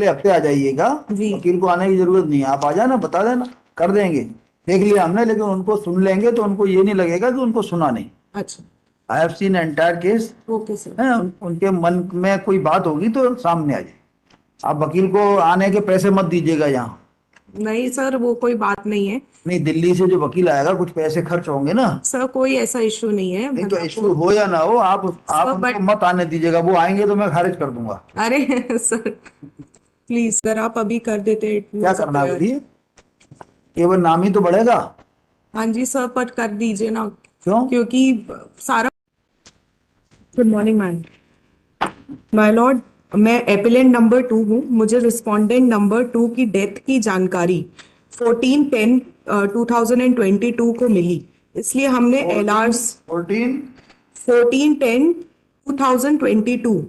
अगले हफ्ते आ जाइएगा। जी। वकील को आने की जरूरत नहीं है, आप आ जाना, बता देना, कर देंगे। देख लिया हमने, लेकिन उनको सुन लेंगे तो उनको ये नहीं लगेगा कि उनको सुना नहीं। अच्छा। I have seen entire case okay sir. है। उनके मन में कोई बात होगी तो सामने आ जाए। आप वकील को आने के पैसे मत दीजिएगा यहाँ। नहीं सर, वो कोई बात नहीं है। नहीं, दिल्ली से जो वकील आएगा कुछ पैसे खर्च होंगे ना। सर कोई ऐसा इशू नहीं है, नहीं तो मतलब इश्यू हो या ना हो, आप सर उनको बट मत आने दीजिएगा, वो आएंगे तो मैं खारिज कर दूंगा। अरे सर प्लीज सर, आप अभी कर देते, इट क्या वाज अ करना है प्रायोरिटी। बताइए, केवल नाम ही तो बढ़ेगा। हाँ जी सर, बट कर दीजिए ना, क्यों? क्योंकि सारा। Good morning ma'am. My Lord, मैं एपिलेंट नंबर 2 हूँ। मुझे रिस्पोंडेंट नंबर 2 की डेथ की जानकारी 14/10/2022 को मिली, इसलिए हमने एलआरस 14। 14/10/2022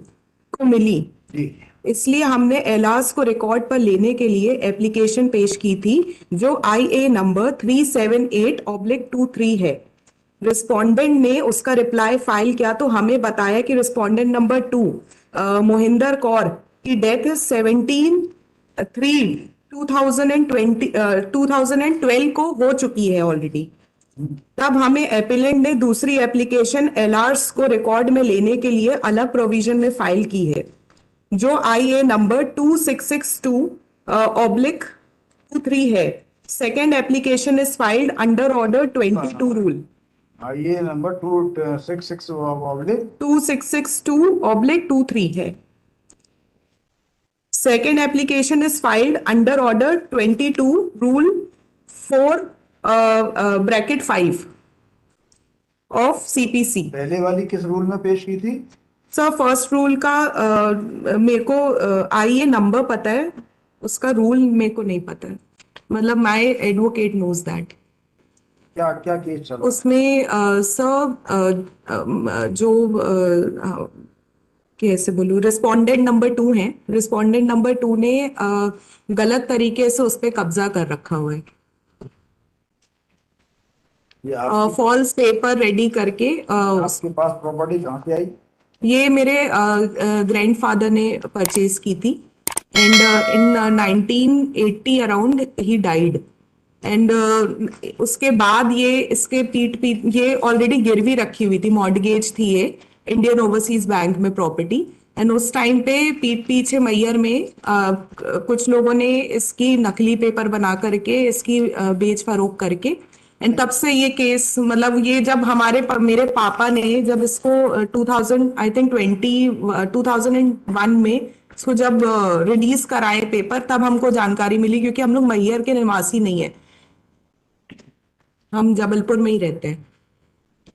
को मिली, जी। इसलिए हमने एलास को रिकॉर्ड पर लेने के लिए एप्लीकेशन पेश की थी, जो IA नंबर 378/23 है। रिस्पोंडेंट ने उसका रिप्लाई फाइल किया तो हमें बताया कि रिस्पोंडेंट नंबर 2 मोहिंदर कौर की डेथ 17/3/2012 को हो चुकी है ऑलरेडी। तब हमें एपिलेंट ने दूसरी एप्लीकेशन एलआरस को रिकॉर्ड में लेने के लिए अलग प्रोविजन में फाइल की है, जो IA नंबर 2662/23 है। Second application is filed under order 22 rule. ये नंबर 266 ऑब्लिक 2662/23 है। Second application is filed under order 22 rule 4/5 of CPC। पहले वाली किस रूल में पेश की थी? सर फर्स्ट रूल का मेरे को IA नंबर पता है, उसका रूल मेरे को नहीं पता है, मतलब माय एडवोकेट नोज दैट। क्या क्या केस चल रहा है? उसमें सर जो कैसे बोलूं, रिस्पोंडेंट नंबर 2 है, रिस्पोंडेंट नंबर 2 ने गलत तरीके से उस पर कब्जा कर रखा हुआ है, ये आपकी फॉल्स पेपर रेडी करके। आपके पास प्रॉपर्टी कहाँ से आई? ये मेरे ग्रैंडफादर ने परचेज की थी, and in 1980 around he died, and उसके बाद ये इसके पीठ ये ऑलरेडी गिरवी रखी हुई थी, मॉर्टगेज थी ये इंडियन ओवरसीज बैंक में प्रॉपर्टी, एंड उस टाइम पे पीठ पीछे मैयर में कुछ लोगों ने इसकी नकली पेपर बना करके इसकी बेच फरोख करके, एंड तब से ये केस, मतलब ये जब मेरे पापा ने जब इसको 2000 आई थिंक 2001 में इसको जब रिलीज कराए पेपर, तब हमको जानकारी मिली, क्योंकि हम लोग मैहर के निवासी नहीं है, हम जबलपुर में ही रहते हैं,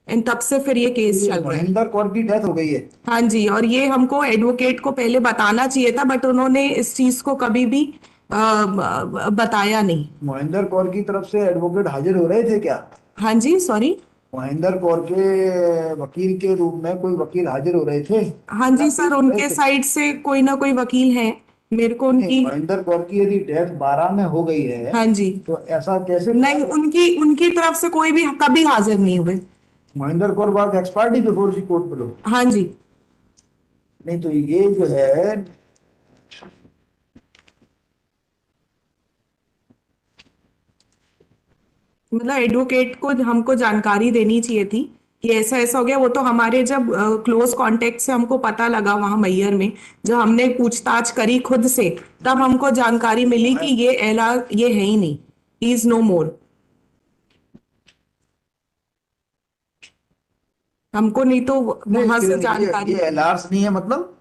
एंड तब से फिर ये केस चल रहा है। महेंद्र कौर की डेथ हो गई है? हाँ जी, और ये हमको एडवोकेट को पहले बताना चाहिए था, बट उन्होंने इस चीज को कभी भी बताया नहीं। महेंद्र कौर की तरफ से एडवोकेट हाजिर हो रहे थे क्या? हाँ जी, सॉरी। महेंद्र कौर के वकील के रूप में कोई वकील हाजिर हो रहे थे? हाँ जी सर, उनके साइड से कोई ना कोई वकील है, मेरे को नहीं, उनकी। महेंद्र कौर की यदि डेथ 12 में हो गई है हाँ जी। तो ऐसा कैसे? नहीं, उनकी उनकी तरफ से कोई भी कभी हाजिर नहीं हुए। Mahendra Kaur was expert before the court below. हाँ जी। नहीं तो ये जो है, मतलब एडवोकेट को हमको जानकारी देनी चाहिए थी कि ऐसा ऐसा हो गया। वो तो हमारे जब क्लोज कांटेक्ट से हमको पता लगा वहां मैयर में, जब हमने पूछताछ करी खुद से, तब हमको जानकारी मिली कि ये एलआर ये है ही नहीं, ही इज नो मोर। हमको नहीं तो वहां से जानकारी, ये एलआरस नहीं है मतलब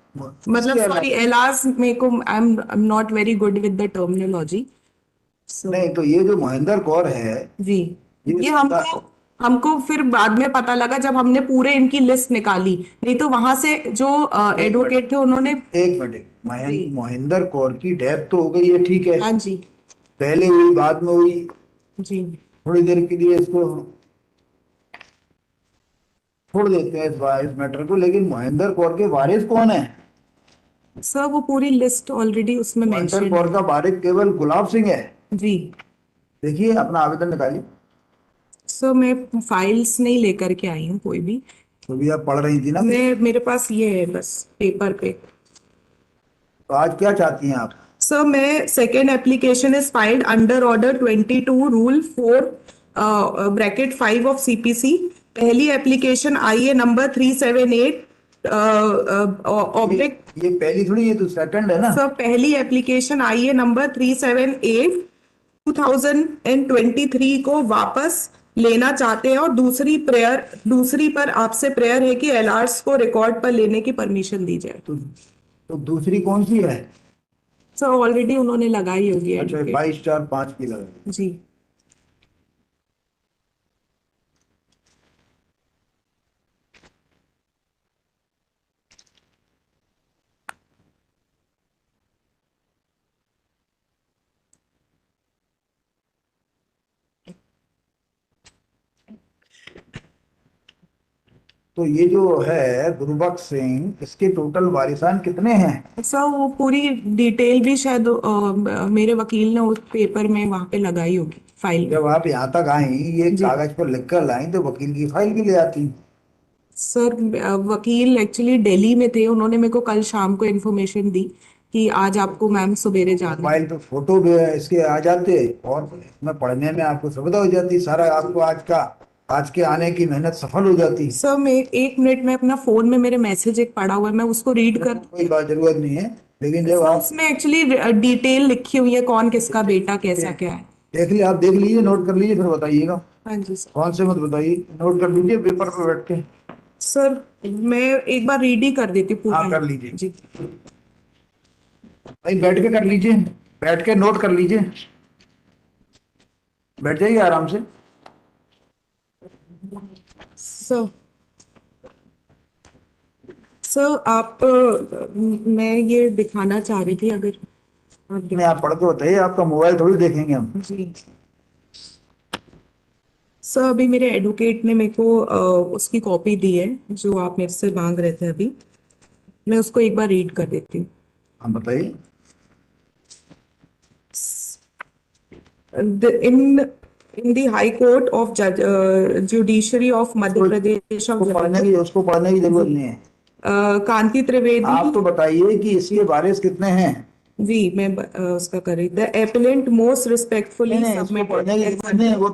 सॉरी एलआर मेरे को, I am not very good with the terminology, so. नहीं तो ये जो महेंद्र कौर है, जी। ये हमको हमको फिर बाद में पता लगा जब हमने पूरे इनकी लिस्ट निकाली, नहीं तो वहां से जो एडवोकेट थे उन्होंने। एक मिनट, महेंद्र कौर की डेथ तो हो गई है, ठीक है, हाँ जी। पहले हुई बाद में हुई, जी। थोड़ी देर के लिए इसको छोड़ देते हैं इस मैटर को, लेकिन महेंद्र कौर के वारिस कौन है? सर वो पूरी लिस्ट ऑलरेडी उसमें महेंद्र मेंशन कौर का वारिस केवल गुलाब सिंह है। जी। देखिए अपना आवेदन निकालिए। सर मैं फाइल्स नहीं लेकर के आई हूँ कोई भी, तो भी आप पढ़ रही थी ना, मेरे पास ये है बस पेपर पे। तो आज क्या चाहती हैं आप? सर मैं second application is filed under order 22 rule 4 bracket 5 of CPC. पहली एप्लीकेशन आई है नंबर 378 ऑब्लिक। ये पहली थोड़ी, ये तो सेकंड है ना। सर पहली एप्लीकेशन आई है नंबर 378 2023 को वापस लेना चाहते हैं, और दूसरी पर आपसे प्रेयर है कि एलआर्स को रिकॉर्ड पर लेने की परमिशन दी जाए। तो दूसरी कौन सी है? सर ऑलरेडी उन्होंने लगाई होगी अच्छा, एडवोकेट। 22/4/5 की लगा। जी तो ये जो है गुरबख्श सिंह, इसके टोटल वारिसान कितने हैं? सर वो पूरी डिटेल भी शायद मेरे वकील ने उस पेपर में वहां पे लगाई होगी फाइल में। जब आप यहाँ तक आई, ये जी। कागज पर लिख कर लाई, तो वकील की फाइल भी ले आती। सर वकील एक्चुअली दिल्ली में थे, उन्होंने मेरे को कल शाम को इन्फॉर्मेशन दी कि आज आपको मैम सवेरे जाना है। मोबाइल पे फोटो भी इसके आ जाते, और इसमें पढ़ने में आपको सुविधा हो जाती सारा। आपको आज के आने की मेहनत सफल हो जाती। सर मैं 1 मिनट में अपना फोन में मेरे मैसेज एक पड़ा हुआ है, मैं उसको रीड कर। कोई बात जरूरत नहीं है, लेकिन जब आप उसमें एक्चुअली डिटेल लिखी हुई है कौन किसका बेटा कैसा क्या है। आप देख लीजिए, नोट कर लीजिए, फिर बताइएगा। हाँ जी सर। कौन से मत बताइए, नोट कर लीजिए पेपर पे बैठ के। सर मैं एक बार रीड ही कर देती हूँ पूरा। हाँ, कर लीजिए। जी भाई बैठ के कर लीजिए, बैठ के नोट कर लीजिए, बैठ जाइए आराम से। सर आप मैं ये दिखाना चाह रही थी, अगर आप नहीं, आप पढ़ के बताइए, आपका मोबाइल थोड़ी देखेंगे हम। जी सर अभी मेरे एडवोकेट ने मेरे को उसकी कॉपी दी है जो आप मेरे से मांग रहे थे अभी, मैं उसको एक बार रीड कर देती हूँ। हम बताइए। In the High Court of Judiciary of Madhya Pradesh of उसको पढ़ने की जरूरत नहीं है। कांति त्रिवेदी। आप तो बताइए कि इसके वारिस कितने हैं। जी मैं उसका कर रही। द एपेलेंट मोस्ट रिस्पेक्टफुली इसको पढ़ने की जरूरत नहीं है, वो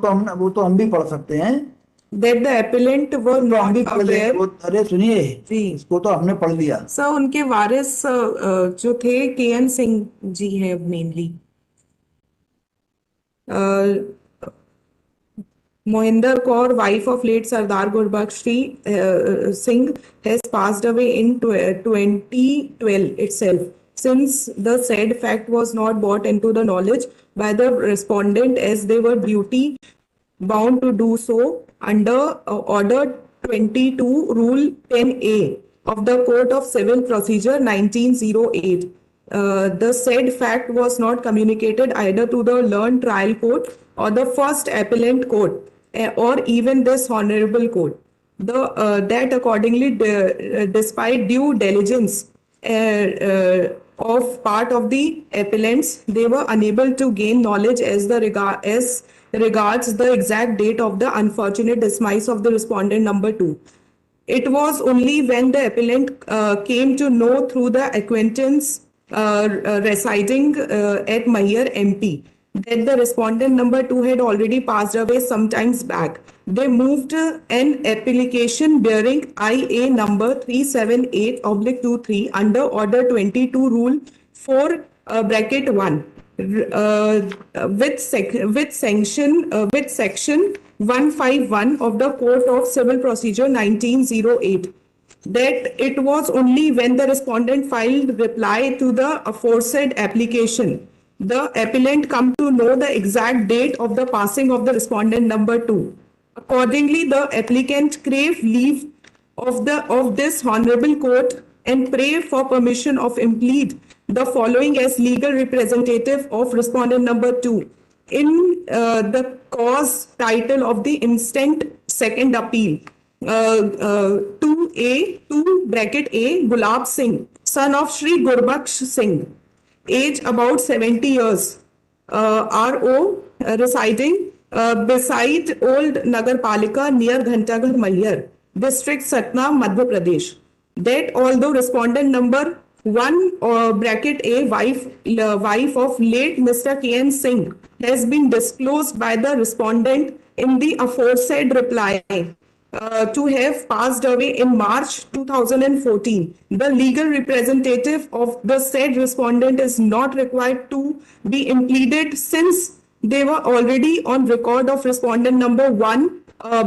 तो हम भी पढ़ सकते हैं। that the appellant were तो हम भी not पढ़ ले। aware। अरे सुनिए, जी इसको तो हमने पढ़ लिया। सर उनके वारिस जो थे केएन सिंह जी है mainly. Mohinder Kaur, wife of late Sardar Gurbaksh Singh, has passed away in 2012 itself. Since the said fact was not brought into the knowledge by the respondent as they were duty bound to do so under Order 22 Rule 10A of the Court of Civil Procedure 1908. The said fact was not communicated either to the learned trial court or the first appellant court or even this honorable court. That accordingly, despite due diligence of part of the appellants, they were unable to gain knowledge as regards the exact date of the unfortunate demise of the respondent number 2. It was only when the appellant came to know through the acquaintance residing at Mayer MP that the respondent number 2 had already passed away some times back. They moved an application bearing IA number 378/23 under Order 22 Rule 4 bracket 1 with section 151 of the Code of Civil Procedure 1908. That it was only when the respondent filed reply to the aforesaid application, the appellant come to know the exact date of the passing of the respondent number 2. Accordingly, the applicant crave leave of this honorable court and pray for permission of implead the following as legal representative of respondent number 2 in the cause title of the instant second appeal. 2 bracket A, Gulab Singh, son of Shri Gurbaksh Singh, age about 70 years, RO, residing beside Old Nagar Palika near Ghantaghar Malyar, district Satna, Madhya Pradesh. That although respondent number one bracket A wife of late Mr. K.N. Singh has been disclosed by the respondent in the aforesaid reply to have passed away in March 2014. The legal representative of the said respondent is not required to be impleaded since they were already on record of respondent number 1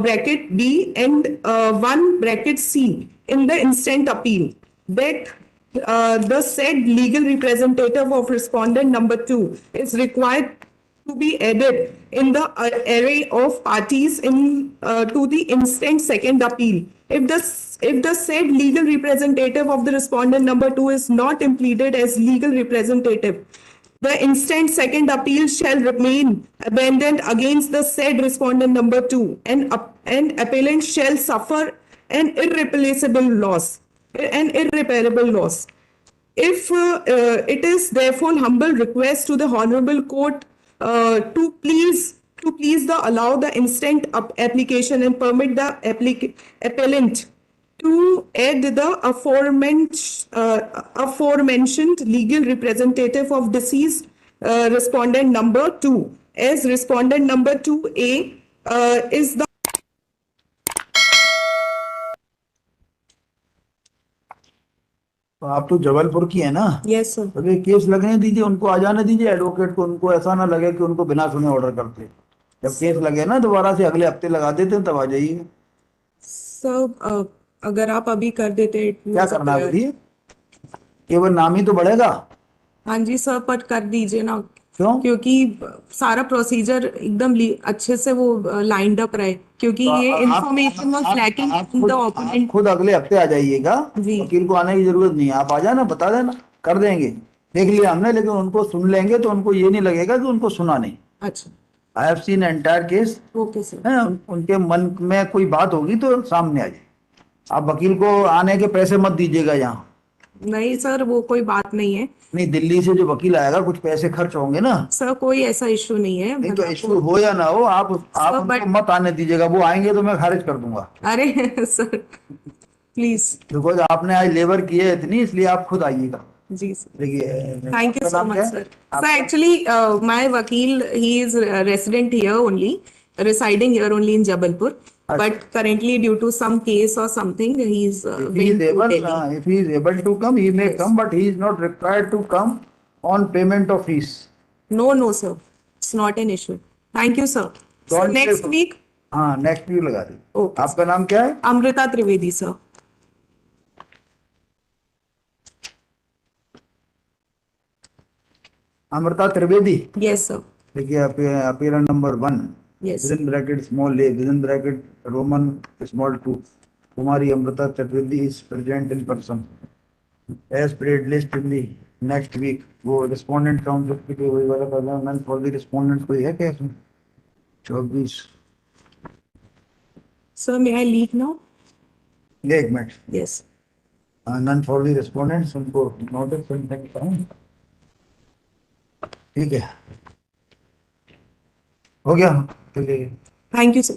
bracket B and 1 bracket C in the instant appeal. That the said legal representative of respondent number 2 is required to be added in the array of parties in to the instant second appeal. If the said legal representative of the respondent number 2 is not impleaded as legal representative, the instant second appeal shall remain abandoned against the said respondent number 2, and appellant shall suffer an irreplaceable loss, an irreparable loss. If it is therefore humble request to the honorable court to please the allow the instant application and permit the appellant to add the aforementioned legal representative of deceased respondent number 2 as respondent number 2A is the तो आप तो जबलपुर की है ना, yes sir. तो ये case लगने दीजिए, उनको आ जाने दीजिए एडवोकेट को, उनको ऐसा ना लगे कि उनको बिना सुने ऑर्डर करते। जब केस लगे ना दोबारा से अगले हफ्ते लगा देते हैं, तब आ जाइए। सर अगर आप अभी कर देते it क्या was a करना है prayer. बताइए, केवल नाम ही तो बढ़ेगा। हाँ जी सर, पर कर दीजिए ना, क्यों? क्योंकि सारा प्रोसीजर एकदम अच्छे से वो लाइंड अप रहे, क्योंकि तो ये आप information was lacking in the आप ओपोनेंट। खुद अगले हफ्ते आ जाइएगा, जी। वकील को आने की जरूरत नहीं है, आप आ जाना, बता देना, कर देंगे। देख लिया हमने, लेकिन उनको सुन लेंगे तो उनको ये नहीं लगेगा कि उनको सुना नहीं। अच्छा, I have seen entire case okay sir. है, उनके मन में कोई बात होगी तो सामने आ जाए। आप वकील को आने के पैसे मत दीजिएगा यहाँ। नहीं सर, वो कोई बात नहीं है नहीं, दिल्ली से जो वकील आएगा कुछ पैसे खर्च होंगे ना। सर, कोई ऐसा इशू नहीं है। नहीं तो इशू हो या ना हो, आप उनको मत आने दीजिएगा, वो आएंगे तो मैं खारिज कर दूंगा। अरे सर प्लीज। बिकॉज आपने आज लेबर की है इतनी, इसलिए आप खुद आइएगा। जी सर, देखिए, थैंक यू आपका सो नाम मच क्या है? सर। सर एक्चुअली माय वकील he is resident here only, residing here only in Jabalpur, but currently due to some case or something he is If he is going to able, Delhi. if he is able to come, he may Yes. come, but he is not required to come on payment of fees. No sir, it's not an issue. Thank you sir. So Don't next pay- week हाँ, next week लगा दी। Okay. आपका नाम क्या है? Amrita Trivedi sir. Amrita Trivedi. Yes sir. देखिए, appearance number 1, Yes. Within bracket small a, within bracket roman small 2, Kumari Amrita Trivedi is present in person as parade list in the next week. वो respondent count के वही वाला प्रॉब्लम फॉर द रिस्पोंडेंट कोई है क्या इसमें? 24 Sir, may I leave now? एक minute. Yes. None for the respondents, उनको नोटिस करता हूँ। ठीक है, हो गया, चलिए। Thank you sir.